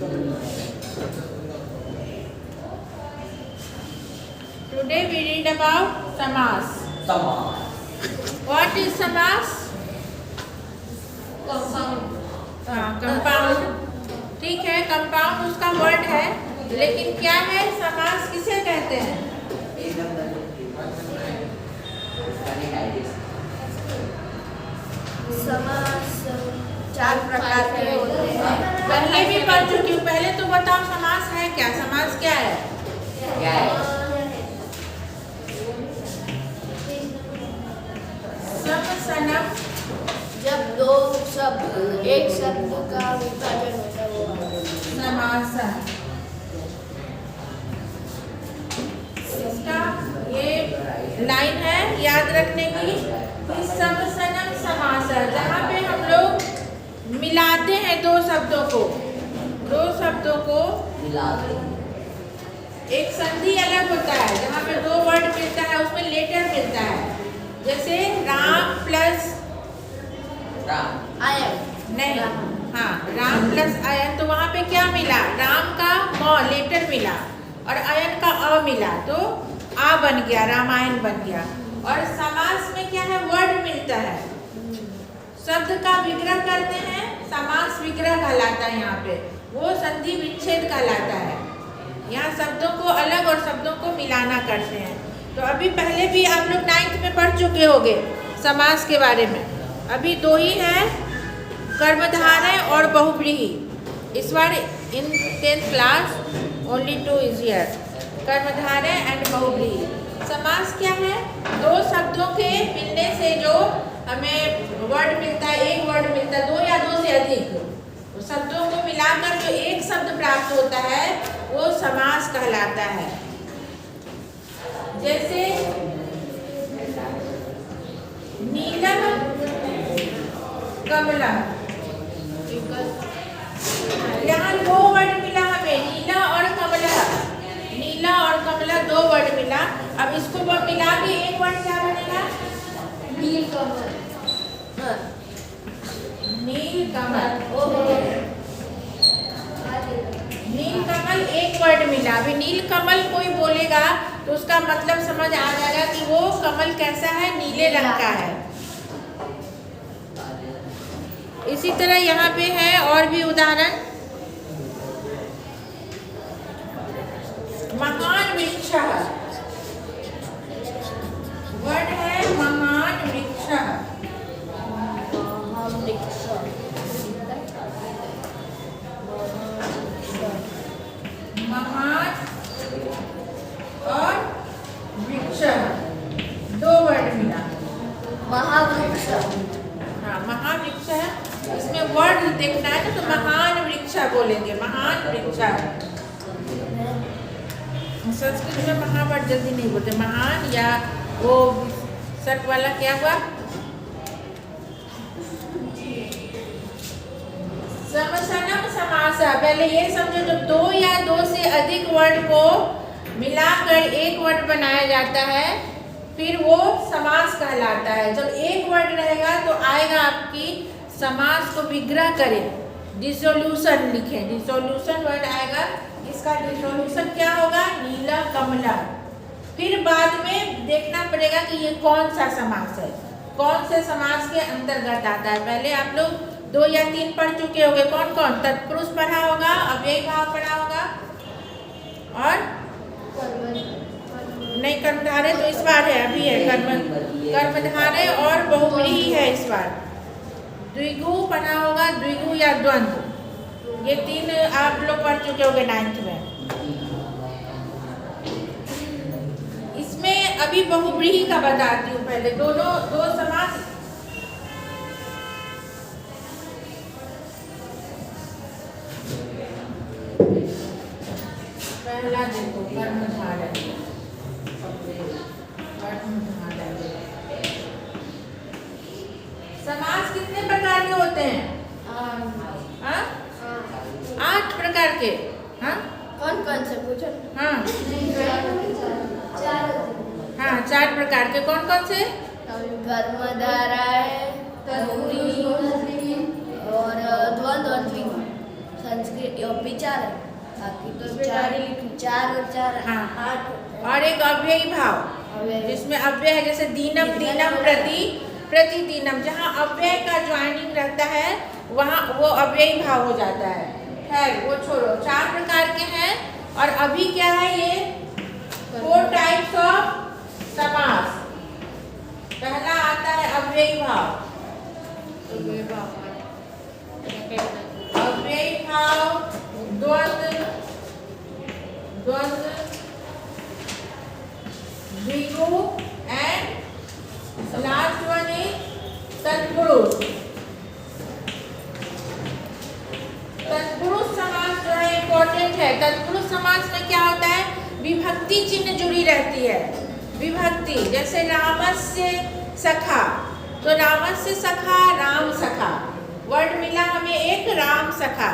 Today we read about समास. What is समास? Compound. ठीक है, कंपाउंड उसका वर्ड है, लेकिन क्या है समास किसे कहते हैं? समास 4 प्रकार के होते हैं. पहले भी पढ़ चुकी हूँ. पहले तो बताओ समास है क्या? समास क्या है? समसनम. जब दो शब्द एक शब्द का विभाजन होता है वो समास है. इसका ये लाइन है याद रखने की. समसनम समास है, जहाँ पे हम लोग मिलाते हैं दो शब्दों को एक संधि अलग होता है, जहाँ पे दो वर्ड मिलता है उसमें लेटर मिलता है. जैसे राम प्लस आयन. नहीं, हाँ, राम प्लस आयन, तो वहाँ पे क्या मिला? राम का म लेटर मिला और आयन का अ मिला, तो आ बन गया, रामायण बन गया. और समास में क्या है? वर्ड मिलता है, शब्द का विग्रह करते हैं, समास विग्रह कहलाता है. यहाँ पे वो संधि विच्छेद कहलाता है. यहाँ शब्दों को अलग और शब्दों को मिलाना करते हैं. तो अभी पहले भी आप लोग 9th में पढ़ चुके होंगे समास के बारे में. अभी 2 ही है, कर्मधारय और बहुव्रीहि. इस बार in 10th class only 2 is here, कर्मधारय एंड बहुव्रीहि. समास क्या है? दो शब्दों के मिलने से जो हमें वर्ड मिलता है, एक वर्ड मिलता है, 2 या 2 से अधिक शब्दों को मिलाकर जो एक शब्द प्राप्त होता है वो समास कहलाता है. जैसे नीलम कमलम, यहाँ 2 वर्ड मिला हमें, नीला और कमला. नीला और कमला 2 वर्ड मिला. अब इसको मिला के एक वर्ड क्या बनेगा? नीलकमल. नीलकमल. नीलकमल एक वर्ड मिला. अभी नीलकमल कोई बोलेगा तो उसका मतलब समझ आ जाएगा कि वो कमल कैसा है? नीले रंग का है. इसी तरह यहाँ पे है और भी उदाहरण. महान वृक्ष, वर्ड है महान वृक्ष. महान और वृक्ष 2 वर्ड मिला. महावृक्ष. हाँ, महावृक्ष है. इसमें वर्ड देखना है ना, तो महान वृक्ष बोलेंगे. महान वृक्ष. संस्कृत में महावर्ड जल्दी नहीं बोलते. महान या वो सर्क वाला क्या हुआ? समसनम समास. पहले ये समझो, जब 2 या 2 से अधिक वर्ड को मिलाकर एक वर्ड बनाया जाता है फिर वो समास कहलाता है. जब एक वर्ड रहेगा तो आएगा आपकी समास को विग्रह करें, डिसोल्यूशन लिखें. डिसोल्यूशन वर्ड आएगा. इसका डिसोल्यूशन क्या होगा? नीला कमला. फिर बाद में देखना पड़ेगा कि ये कौन सा समास है, कौन से समास के अंतर्गत आता है. पहले आप लोग 2 या 3 पढ़ चुके होंगे. कौन कौन? तत्पुरुष पढ़ा होगा, अव्ययी भाव पढ़ा होगा, और नहीं, कर्मधारय तो इस बार है, अभी है. कर्मधारय और बहुव्रीहि है इस बार. द्विगु पढ़ा होगा, द्विगु या द्वंद्व. ये 3 आप लोग पढ़ चुके होंगे 9th में. इसमें अभी बहुव्रीहि का बताती हूँ. पहले दोनों 2 समास. पहला देखो कर्मधारय. समास कितने प्रकार के होते हैं? 8 प्रकार के. हाँ, कौन से पूछो? हाँ, 4 प्रकार के. कौन कौन से? कर्मधारय, और द्वंद्व और द्विगु. संस्कृत विचार है, बाकी तो चार ही लिखी, 4 और 4 हाँ। 8 होता है। और एक अव्ययी भाव, अव्यय। जिसमें अव्यय है, जैसे दीनम दीनम प्रति प्रतिदिनम, जहाँ अव्यय का ज्वाइनिंग रहता है वहाँ वो अव्ययी भाव हो जाता है। खैर वो छोड़ो, 4 प्रकार के हैं। और अभी क्या है ये 4 टाइप्स ऑफ समास। पहला आता है अव्ययी भाव। अव्ययी भाव, द्वंद्व, द्विगु एंड लास्ट वन इज तत्पुरुष। तत्पुरुष समास जो है इम्पोर्टेंट है। तत्पुरुष समास में क्या होता है, विभक्ति चिन्ह जुड़ी रहती है। विभक्ति, जैसे रामस्य सखा, तो रामस्य सखा राम सखा, वर्ड मिला हमें एक राम सखा।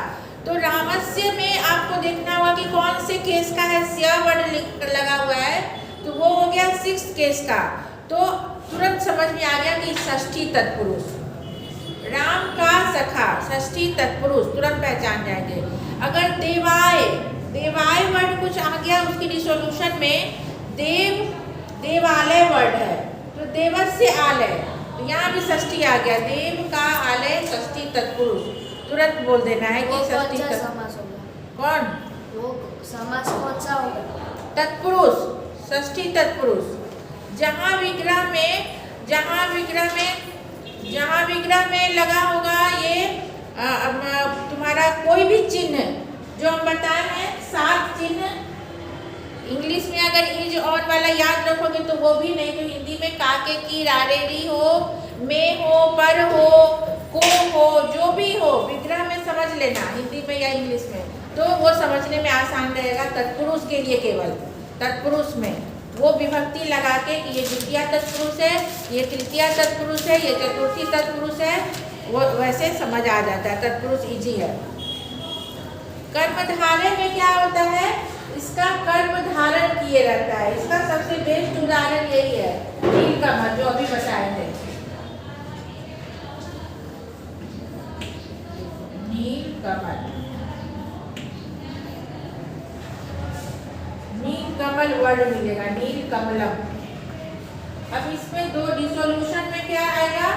तो रामस्य में आपको देखना होगा कि कौन से केस का है, स्य वर्ड लगा हुआ है, तो वो हो गया 6th केस का। तो तुरंत समझ में आ गया कि षष्ठी तत्पुरुष। राम का सखा, षष्ठी तत्पुरुष, तुरंत पहचान जाएंगे। अगर देवाय, देवाय वर्ड कुछ आ गया उसकी डिसोल्यूशन में, देव देवालय वर्ड है, तो देवस्य आलय, तो यहाँ भी षष्ठी आ गया, देव का आलय षष्ठी तत्पुरुष। तुरंत बोल देना है कि वो कौन षष्ठी सा समास होगा? कौन? वो समास कौन सा होगा? तत्पुरुष, षष्ठी तत्पुरुष। जहाँ विग्रह में लगा होगा ये तुम्हारा कोई भी चिन्ह, जो हम बताए हैं 7 चिन्ह। इंग्लिश में अगर इज ऑन वाला याद रखोगे तो वो भी नहीं, तो हिंदी में काके की रारेरी हो, में हो, पर हो, को हो, जो भी हो, विग्रह में समझ लेना, हिंदी में या इंग्लिश में, तो वो समझने में आसान रहेगा। तत्पुरुष के लिए केवल तत्पुरुष में वो विभक्ति लगा के कि ये द्वितीय तत्पुरुष है, ये तृतीय तत्पुरुष है, ये चतुर्थी तत्पुरुष है, वो वैसे समझ आ जाता है। तत्पुरुष इजी है। कर्मधारय में क्या होता है, इसका कर्म धारण किए रहता है। इसका सबसे बेस्ट उदाहरण यही है, नीलकमल जो अभी बताए थे। नीलकमल, नीलकमल वर्ड मिलेगा, नीलकमलम। अब इसमें 2 डिसोल्यूशन में क्या आएगा,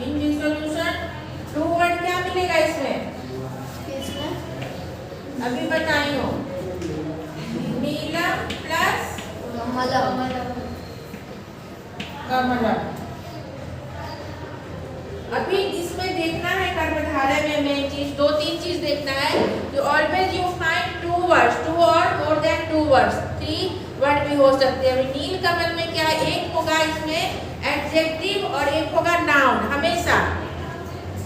इन डिसोल्यूशन 2 वर्ड क्या मिलेगा इसमें, अभी बताई हो, नीलम प्लस कमलम। अभी इसमें देखना है कर्मधारय में मेन चीज, 2-3 चीज देखना है। तो ऑलवेज यू फाइंड 2 वर्ड्स, 2 और मोर देन 2 वर्ड्स, 3 वर्ड भी हो सकते हैं। नीलकमल में क्या, एक होगा इसमें एडजेक्टिव और एक होगा नाउन। हमेशा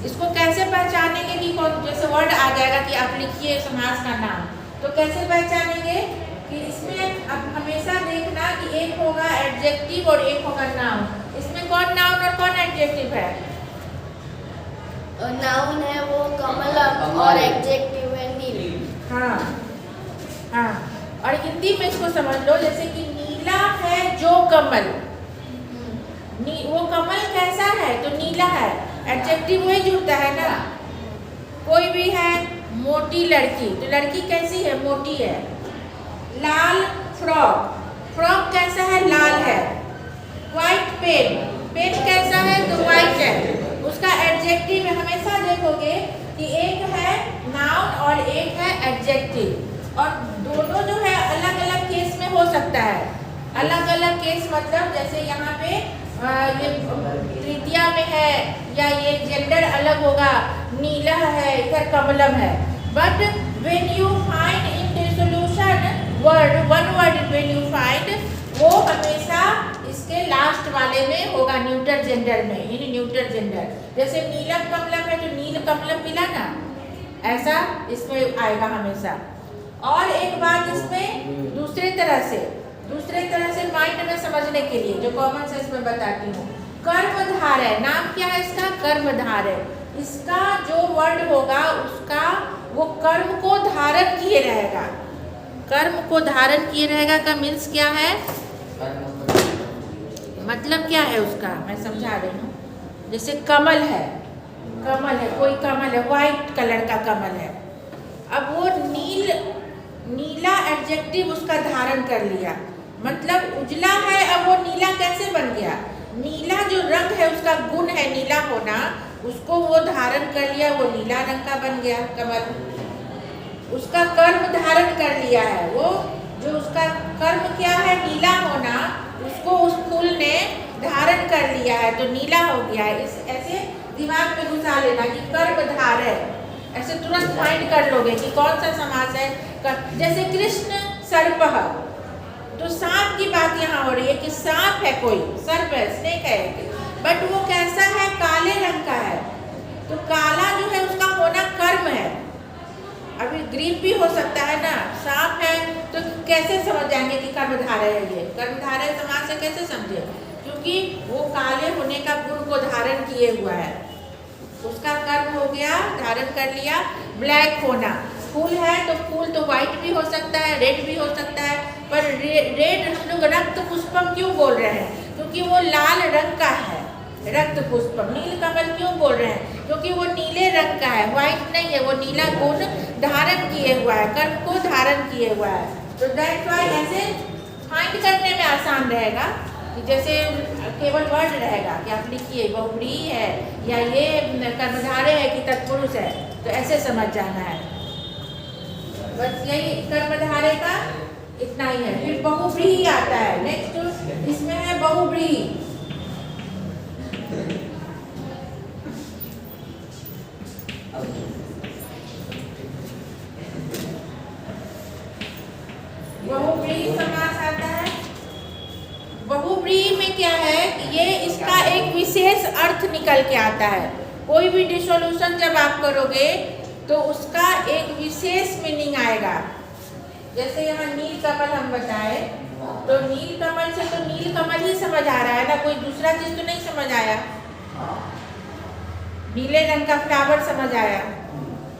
इसको कैसे पहचानेंगे कि कौन, जैसे वर्ड आ जाएगा कि आप लिखिए समास का नाम, तो कैसे पहचानेंगे कि इसमें अब हमेशा देखना कि एक होगा एडजेक्टिव और एक होगा नाउन। इसमें कौन नाउन और कौन एडजेक्टिव है? नाउन है वो कमलम और एडजेक्टिव है नील। हाँ हाँ, और हिंदी में इसको समझ लो, जैसे कि नीला है जो कमल, वो कमल कैसा है, तो नीला है, एडजेक्टिव वही जुड़ता है ना। कोई भी है, मोटी लड़की, तो लड़की कैसी है, मोटी है। लाल फ्रॉक, फ्रॉक कैसा है, लाल है। व्हाइट पेन, पेन कैसा है, तो व्हाइट है। उसका एडजेक्टिव में हमेशा देखोगे कि एक है नाउन और एक है एडजेक्टिव, और दोनों जो है अलग अलग केस में हो सकता है। अलग अलग केस मतलब जैसे यहाँ पे ये तृतीया में है, या ये जेंडर अलग होगा, नीला है, इधर कमलम है। But when you find in dissolution word, one word when you find, वो हमेशा इसके लास्ट वाले में होगा, न्यूटर जेंडर में, इन न्यूटर जेंडर। जैसे नीलम कमलम है तो नील कमलम मिला ना, ऐसा इसमें आएगा हमेशा। और एक बात इसमें दूसरे तरह से माइंड में समझने के लिए जो कॉमन सेंस में बताती हूँ, कर्मधारय, नाम क्या है इसका, कर्मधारय। इसका जो वर्ड होगा उसका वो कर्म को धारण किए रहेगा। कर्म को धारण किए रहेगा का मीन्स क्या है, मतलब क्या है उसका, मैं समझा रही हूँ। जैसे कमल है, कोई कमल है, वाइट कलर का कमल है। अब वो नीला एडजेक्टिव उसका धारण कर लिया, मतलब उजला है, अब वो नीला कैसे बन गया? नीला जो रंग है, उसका गुण है नीला होना, उसको वो धारण कर लिया, वो नीला रंग का बन गया कमल। उसका कर्म धारण कर लिया है, वो जो उसका कर्म क्या है, नीला होना, उसको उस फूल ने धारण कर लिया है, तो नीला हो गया है। इस ऐसे दिमाग में घुसा लेना कि कर्म धार है, ऐसे तुरंत फाइंड कर लोगे कि कौन सा समास है। जैसे कृष्ण सर्पः, तो सांप की बात यहाँ हो रही है कि सांप है, कोई सर्प है, स्नेक है, बट वो कैसा है, काले रंग का है। तो काला जो है उसका होना कर्म है। अभी ग्रीन भी हो सकता है ना, सांप है, तो कैसे समझ जाएंगे कि कर्मधारय है? ये कर्मधारय समास से कैसे समझे? क्योंकि वो काले होने का गुण को धारण किए हुआ है, उसका कर्म हो गया, धारण कर लिया। ब्लैक होना, फूल है तो फूल तो व्हाइट भी हो सकता है, रेड भी हो सकता है, पर रेड हम लोग रक्त पुष्पम क्यों बोल रहे हैं? क्योंकि वो लाल रंग का है, रक्त पुष्पम। नील कमल क्यों बोल रहे हैं? क्योंकि वो नीले रंग का है, व्हाइट नहीं है, वो नीला गुण धारण किए हुआ है, कर्म को धारण किए हुआ है। तो दैट्स व्हाई ऐसे फाइंड करने में आसान रहेगा कि जैसे केवल वर्ड रहेगा कि आप लिखिए बहुव्रीहि है या ये कर्मधारय है कि तत्पुरुष है, तो ऐसे समझ जाना है। बस यही कर्मधारय का इतना ही है। फिर बहुव्रीहि आता है नेक्स्ट, इसमें है बहुव्रीहि। बहुव्रीहि समास आता है। बहुव्रीहि में क्या है कि ये इसका एक विशेष अर्थ निकल के आता है। कोई भी डिसोल्यूशन जब आप करोगे तो उसका एक विशेष मीनिंग आएगा। जैसे यहाँ नील कमल हम बताए, तो नील कमल से तो नील कमल ही समझ आ रहा है ना, कोई दूसरा चीज तो नहीं समझ आया। नीले रंग का फ्लावर समझ आया।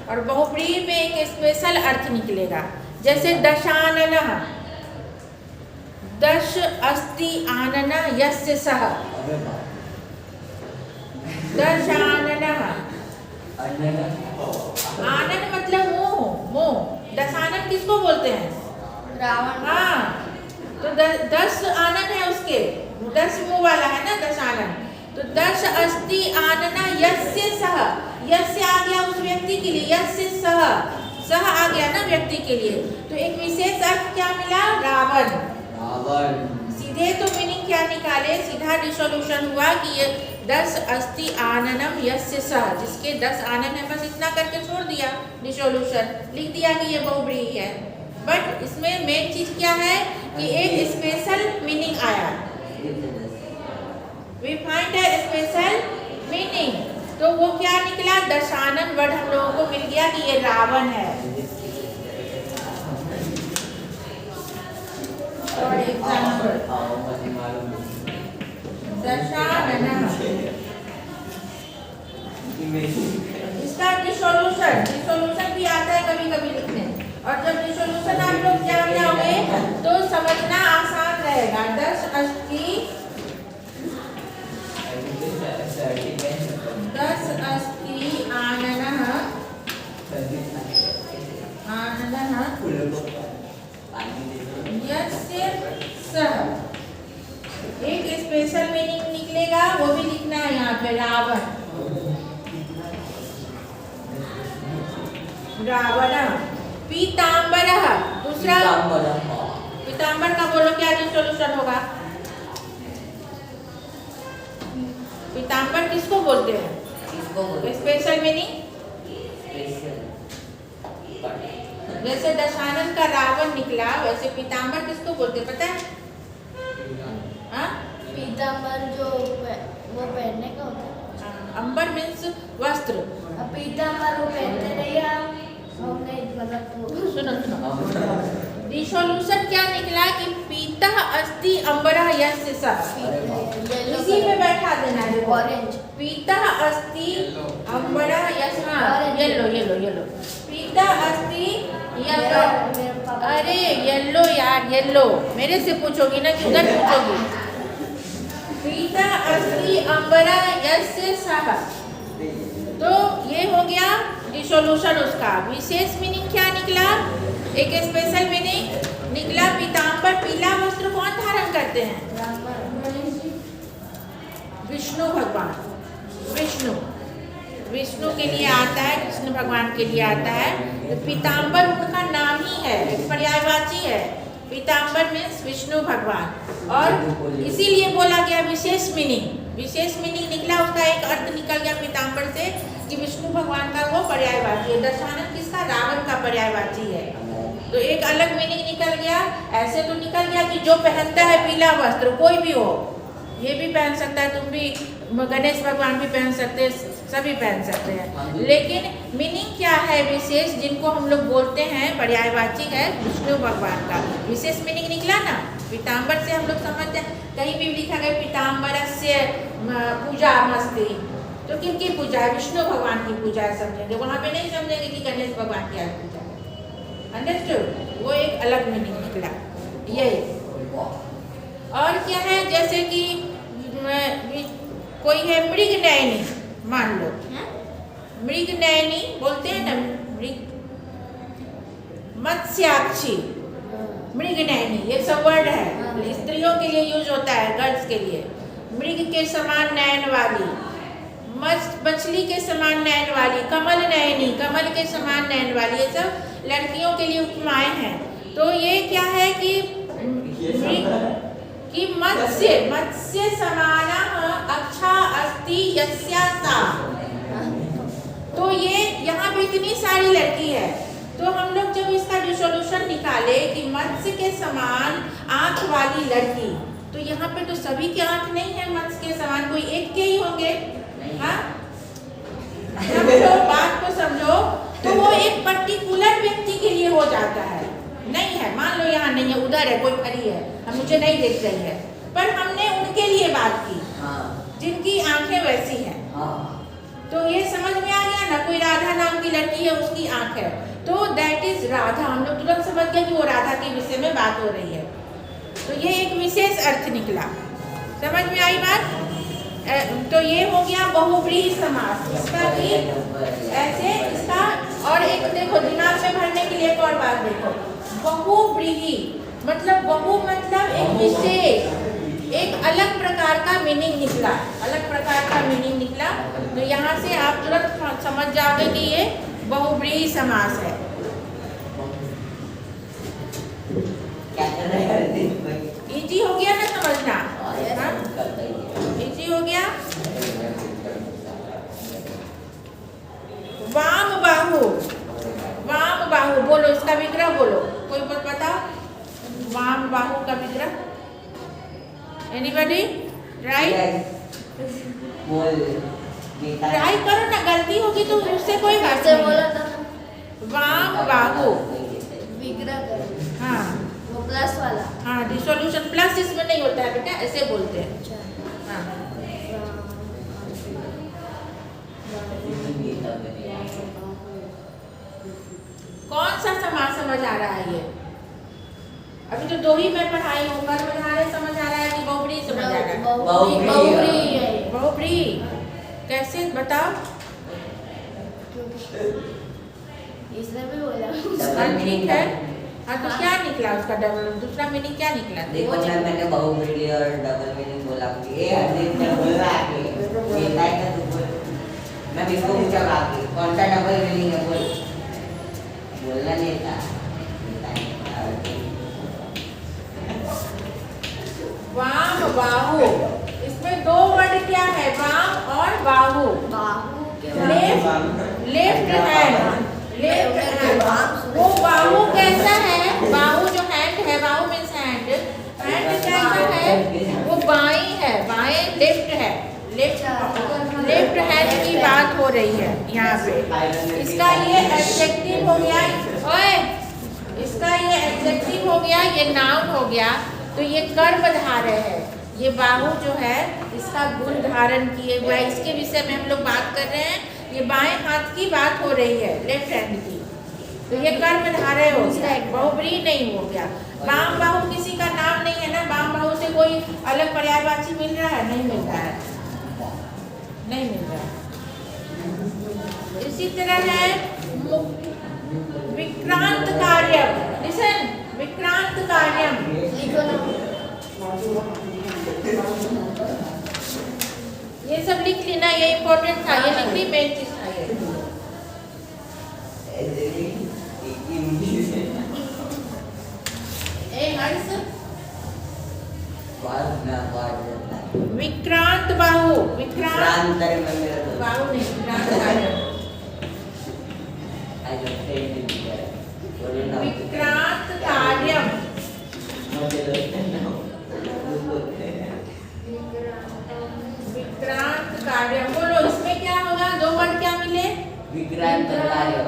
और बहुव्रीहि में एक स्पेशल अर्थ निकलेगा, जैसे दशाननः, दश अस्ति आनन यस्य सः, दशाननः। आनन मतलब मोह, दशानन किसको बोलते हैं? रावण। हाँ, तो 10 आनन है उसके, 10 मुंह वाला है ना दशानन। तो दश अस्ति आनन यस्य सः, यस्य आ गया उस व्यक्ति के लिए, यस्य सः आ गया ना व्यक्ति के लिए। तो एक विशेष अर्थ क्या मिला? रावण। सीधे तो मीनिंग क्या निकाले, सीधा डिसोल्यूशन हुआ कि ये 10 अस्ति आननम यस्य सः, जिसके 10 आनन है, बस इतना करके छोड़ दिया, डिसोल्यूशन लिख दिया कि ये बहुव्रीहि है। बट इसमें मेन चीज क्या है कि एक स्पेशल मीनिंग आया, we find a special meaning. तो वो क्या निकला? दशानन वर्ड हम लोगों को मिल गया कि ये रावण है। और एग्जाम्पल दशानन, इसका डिसोल्यूशन भी आता है कभी कभी लिखने, और जब डिसोल्यूशन आप लोग जान जाओगे तो समझना आसान रहेगा। 10 अस्ति आननः यस्य सः, एक स्पेशल मीनिंग निकलेगा, वो भी लिखना है यहाँ पे, रावण। पीताम्बरः, दूसरा पीताम्बर का बोलो क्या डिसोल्यूशन होगा? पीताम्बर किसको बोलते हैं? स्पेशल मीनिंग, जैसे दशानन का रावण निकला, वैसे पीताम्बर किसको बोलते पता है? हाँ, पीताम्बर जो वो पहनने का होता है। अंबर मीन्स वस्त्र। अब पीताम्बर वो पहनते नहीं हैं, हमने मतलब सुनो, डिसोल्यूशन क्या निकला कि पीतः अस्ति अंबरः यस्य सः, इसी में बैठा देना है। ऑरेंज, पीतः अस्ति अंबरः यस्य, येलो, पीतः अस्ति येलो। अरे येलो यार, येलो मेरे से पूछोगी ना, किधर पूछोगी? पीता अस्ति अंबरा यस्य सह। तो ये हो गया डिसोल्यूशन उसका। विशेष मीनिंग क्या निकला? एक स्पेशल मीनिंग निकला, पीताम्बर पीला वस्त्र कौन धारण करते हैं? विष्णु भगवान। विष्णु के लिए आता है, कृष्ण भगवान के लिए आता है। तो पीताम्बर उनका नाम ही है, एक पर्यायवाची है। पीताम्बर मीन्स विष्णु भगवान। और इसीलिए बोला गया विशेष मीनिंग निकला, उसका एक अर्थ निकल गया पीताम्बर से कि विष्णु भगवान का वो पर्यायवाची है। दशानन किसका? रावण का पर्यायवाची है। तो एक अलग मीनिंग निकल गया। ऐसे तो निकल गया कि जो पहनता है पीला वस्त्र, कोई भी हो, ये भी पहन सकता है, तुम भी, गणेश भगवान भी पहन सकते हैं, सभी पहन सकते हैं। लेकिन मीनिंग क्या है विशेष, जिनको हम लोग बोलते हैं पर्यायवाची है विष्णु भगवान का। विशेष मीनिंग निकला ना, पीताम्बर से हम लोग समझते हैं। कहीं भी लिखा गया पीताम्बरस्य पूजा मस्ती, तो किनकी पूजा है? विष्णु भगवान की पूजा है समझेंगे। वहाँ पे नहीं समझेंगे कि गणेश भगवान की पूजा है। अंडरस्टूड? वो एक अलग मीनिंग निकला यही। और क्या है, जैसे कि कोई है मृग नयनी, मान लो मृग नयनी बोलते हैं ना, मृग मत्स्याक्षी, मृग नयनी, ये सब वर्ड है, स्त्रियों के लिए यूज होता है, गर्ल्स के लिए। मृग के समान नयन वाली, मछली के समान नयन वाली, कमल नयनी, कमल के समान नयन वाली, ये सब लड़कियों के लिए उपमाएं हैं। तो ये क्या है कि मत्स्य समानः अक्षा अस्ति यस्या सा। तो ये यहाँ पे इतनी सारी लड़की है, तो हम लोग जब इसका डिसोल्यूशन निकाले कि मत्स्य के समान आंख वाली लड़की, तो यहाँ पे तो सभी के आंख नहीं है मत्स्य के समान, कोई एक के ही होंगे। हाँ, समझो बात को समझो। तो वो एक पर्टिकुलर व्यक्ति के लिए हो जाता है। नहीं है, मान लो यहाँ नहीं है, उधर है, कोई खड़ी है, हम मुझे नहीं देख रही है, पर हमने उनके लिए बात की जिनकी आंखें वैसी हैं। तो ये समझ में आ गया ना, कोई राधा नाम की लड़की है, उसकी आंख है, तो दैट इज राधा। हम लोग तुरंत समझ गए कि वो राधा के विषय में बात हो रही है। तो ये एक विशेष अर्थ निकला। समझ में आई बात? तो ये हो गया बहुव्रीहि समास। इसका भी ऐसे, इसका और एक देखो, दिमाग में भरने के लिए एक और बात देखो, बहुव्रीहि मतलब बहु मतलब एक विशेष, एक अलग प्रकार का मीनिंग निकला, अलग प्रकार का मीनिंग निकला। तो यहाँ से आप तुरंत समझ जाओगे कि ये बहुव्रीहि समास है। इजी हो गया ना समझना? इजी हो गया। वाम बाहु बोलो, इसका विग्रह बोलो, कोई पता? वाम बाहु का विग्रह? एनीबॉडी? राइट, ट्राई करो ना, गलती होगी तो उससे कोई बात नहीं। बोला था वाम बाहु विग्रह करो। हाँ, वो प्लस वाला। हाँ, डिसोल्यूशन प्लस इसमें नहीं होता है बेटा, ऐसे बोलते हैं। हाँ, कौन सा समास समझ आ रहा है? ये अभी तो दो ही मैं पढ़ाई हूँ, पर मुझे समझ आ रहा है कि बहुव्रीहि समझ आ रहा है। बहुव्रीहि कैसे बताओ? इसने भी बोला। ठीक है। हाँ, तो क्या निकला उसका डबल, दूसरा मीनिंग क्या निकला? देखो ना, मैंने बहुव्रीहि और डबल मीनिंग बोला। ये बोल रहा है ये लाइक है, तो बोल। मैं इसको पूछा बाकी कौन सा डबल मीनिंग है, बोल। बोलना नहीं था। वाम बाहु, इसमें दो वर्ड क्या है? वाम और बाहु। बाहु लेफ्ट हैंड, लेफ्ट हैंड। वो बाहु कैसा है? बाहु जो हैंड है, बाहु मीन्स हैंड, हैंड कैसा है? वो बाई है, बाएं लेफ्ट है, लेफ्ट हैंड की बात हो रही है यहाँ पे। इसका ये एडजेक्टिव हो गया, ओए, इसका ये एडजेक्टिव हो गया, ये नाउन हो गया। तो ये कर्मधारय है, ये बाहु जो है इसका गुण धारण किए हुआ है, इसके विषय में हम लोग बात कर रहे हैं। ये बाएं हाथ की बात हो रही है, लेफ्ट हैंड की, तो ये कर्मधारय हो गया, बहुव्रीहि नहीं हो गया। वाम बाहु किसी का नाम नहीं है ना, वाम बाहु से कोई अलग पर्यायवाची मिल रहा है? नहीं मिल रहा है, नहीं मिल रहा है। इसी तरह है विक्रांत कार्यम। लिसन, विक्रांत कार्यम। लिखो ना। ये सब लिख ली ना, ये इम्पोर्टेंट था, ये लिख ली, मेन चीज था ये। ए हर्ष, विक्रांत बाहु, विक्रांत बाहु नहीं, विक्रांत कार्यम। विक्रांत कार्यम। विक्रांत कार्यम बोलो, इसमें क्या होगा? दो वर्ड क्या मिले? विक्रांत कार्यम।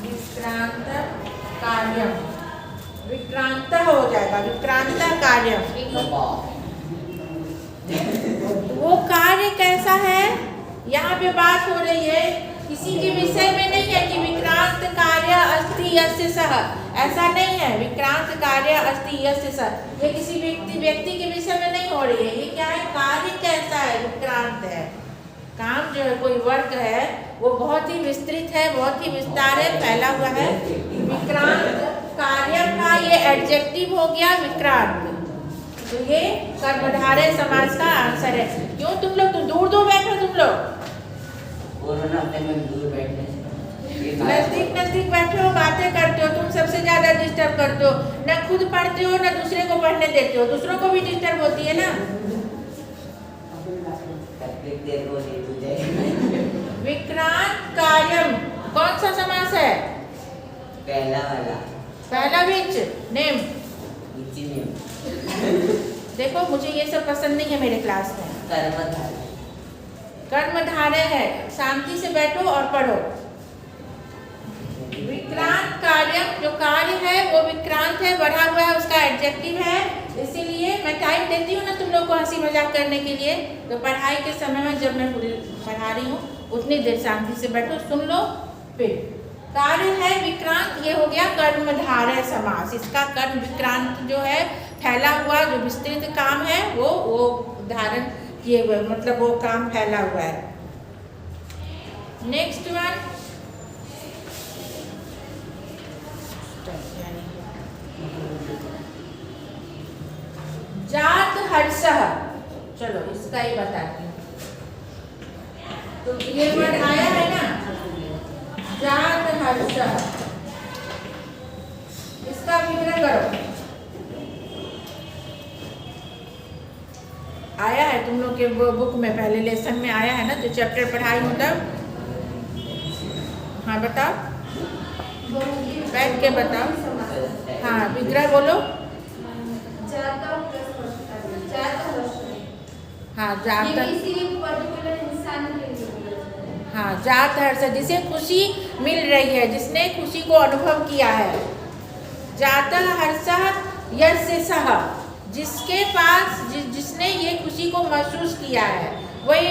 विक्रांत कार्यम, विक्रांत हो जाएगा, विक्रांत कार्यम। वो कार्य कैसा है? यहाँ पे बात हो रही है किसी के विषय में नहीं है कि विक्रांत कार्य अस्ति यस्य सः, ऐसा नहीं है। विक्रांत कार्य अस्ति यस्य सः, ये किसी व्यक्ति के विषय में नहीं हो रही है। ये क्या है? कार्य कैसा है? विक्रांत है। काम जो है, कोई वर्क है, वो बहुत ही विस्तृत है, बहुत ही विस्तार है, फैला हुआ है। विक्रांत कार्य का ये एडजेक्टिव हो गया विक्रांत। तो ये कर्मधारय समास का आंसर है। क्यों तुम लोग तो दूर दूर बैठो, तुम लोग दूर बैठने से नजदीक नजदीक बैठे हो, बातें करते हो, तुम सबसे ज्यादा डिस्टर्ब करते हो। न खुद पढ़ते हो, न दूसरे को पढ़ने देते हो, दूसरों को भी डिस्टर्ब होती है ना। विक्रांत कार्यम कौन सा समास है? पहला वाला, पहला विच नेम। देखो मुझे ये सब पसंद नहीं है मेरे क्लास में। कर्मधारय, कर्मधारय है, शांति से बैठो और पढ़ो। विक्रांत कार्यम, जो कार्य है वो विक्रांत है, बढ़ा हुआ है, उसका एडजेक्टिव है। इसीलिए मैं टाइम देती हूँ ना तुम लोग को हंसी मजाक करने के लिए। तो पढ़ाई के समय में जब मैं पढ़ा रही हूँ उतनी देर शांति से बैठो, सुन लो। फिर कार्य है विक्रांत, ये हो गया कर्मधारय समास। इसका कर्म विक्रांत जो है, फैला हुआ जो विस्तृत काम है, वो धारण किए हुए, मतलब वो काम फैला हुआ है। नेक्स्ट वन, जात हर्षः। चलो इसका ही बताती हूँ। तो ये वर्ड आया है ना, जात हर्षः, इसका विवरण करो। आया है तुम लोग के बुक में, पहले लेसन में आया है ना, जो चैप्टर पढ़ाई हूँ तब। हाँ बताओ, बैठ के बताओ। हाँ विग्रह बोलो। हाँ जात, हाँ जात हर्ष, जिसे खुशी मिल रही है, जिसने खुशी को अनुभव किया है। जात हर्ष यस्य सः, जिसके पास जिसने ये खुशी को महसूस किया है। वही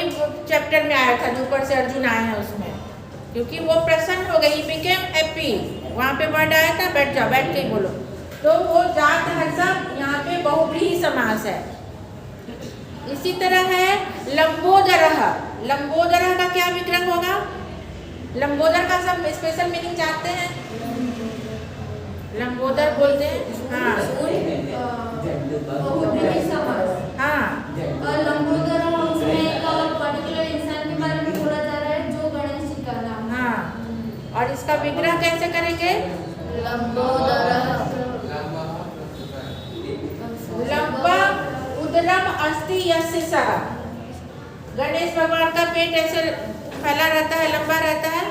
चैप्टर में आया था, ऊपर से अर्जुन आया है उसमें, क्योंकि वो प्रसन्न हो गई, बिकेम हैप्पी। वहाँ पे वर्ड आया था, बैठ जाओ, बैठ के ही बोलो। तो वो जात हर्ष यहाँ पे बहुव्रीहि समास है। इसी तरह है लंबोदरः। लंबोदरः का क्या विग्रह होगा? लंबोदर का सब स्पेशल मीनिंग जानते हैं? लंबोदर बोलते हैं, हाँ हाँ, और लंबोदर उसमें एक पर्टिकुलर इंसान के बारे में बोला जा रहा है जो गणेश जी का नाम। हाँ, और इसका विग्रह कैसे करेंगे? लंबा उदरम अस्ति यस्य सः। गणेश भगवान का पेट ऐसे फैला रहता है, लंबा रहता है,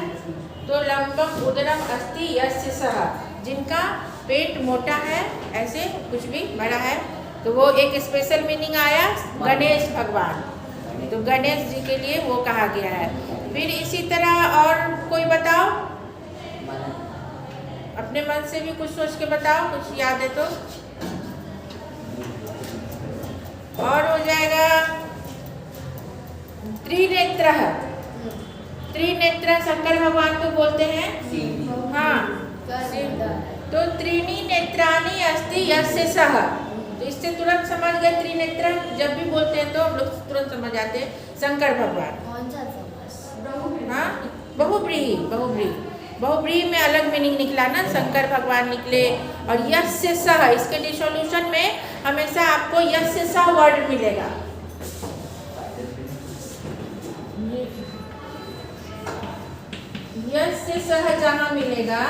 तो लंबम उदरम अस्ति यस्य सः, जिनका पेट मोटा है, ऐसे कुछ भी बड़ा है, तो वो एक स्पेशल मीनिंग आया गणेश भगवान। तो गणेश जी के लिए वो कहा गया है। फिर इसी तरह और कोई बताओ, अपने मन से भी कुछ सोच के बताओ, कुछ याद है तो। और हो जाएगा त्रिनेत्रः। त्रिनेत्रः शंकर भगवान को बोलते हैं, हाँ। तो तो त्रीणि नेत्राणि अस्ति यस्य सः, तो इससे तुरंत समझ गए त्रिनेत्र। जब भी बोलते हैं तो हम लोग तुरंत समझ जाते हैं शंकर भगवान। कौन सा समास? हाँ, बहुब्रीहि, बहुब्रीहि, बहुब्रीहि में अलग मीनिंग निकला ना, शंकर भगवान निकले। और यस्य सः, इसके डिसोल्यूशन में हमेशा आपको यस्य सः वर्ड मिलेगा। यस्य सः जहाँ मिलेगा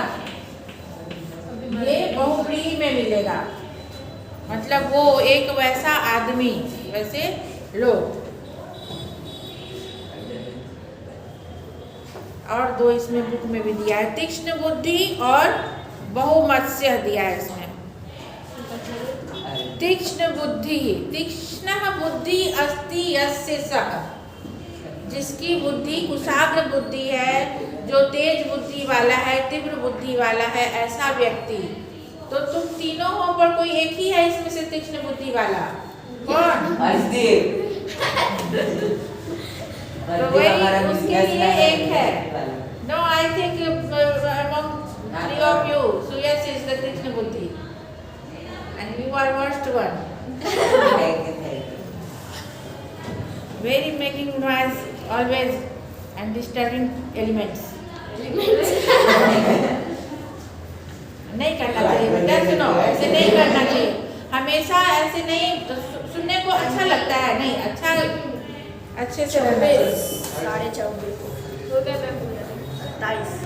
ये बहुब्रीहि में मिलेगा, मतलब वो एक वैसा आदमी, वैसे लोग। और दो इसमें बुक में भी दिया है, तीक्ष्ण बुद्धि और बहुमत्स्य दिया है इसमें। तीक्ष्ण बुद्धि, तीक्ष्ण बुद्धि अस्ति यस्य सः, जिसकी बुद्धि कुशाग्र बुद्धि है, जो तेज बुद्धि वाला है, तीव्र बुद्धि वाला है, ऐसा व्यक्ति। तो तुम तीनों हो पर कोई एक ही है इसमें से तीक्ष्ण बुद्धि वाला, कौन? तो वही उसके लिए एक है। No, I think among three of you, Suyas is the तीक्ष्ण बुद्धि and you are worst one. Very making noise always and disturbing elements. नहीं करना चाहिए बेटा, सुनो, ऐसे नहीं करना चाहिए, हमेशा ऐसे नहीं। तो सुनने को अच्छा लगता है, नहीं अच्छा, अच्छे से रहना चाहिए। 24:30 हो गया मैम, 27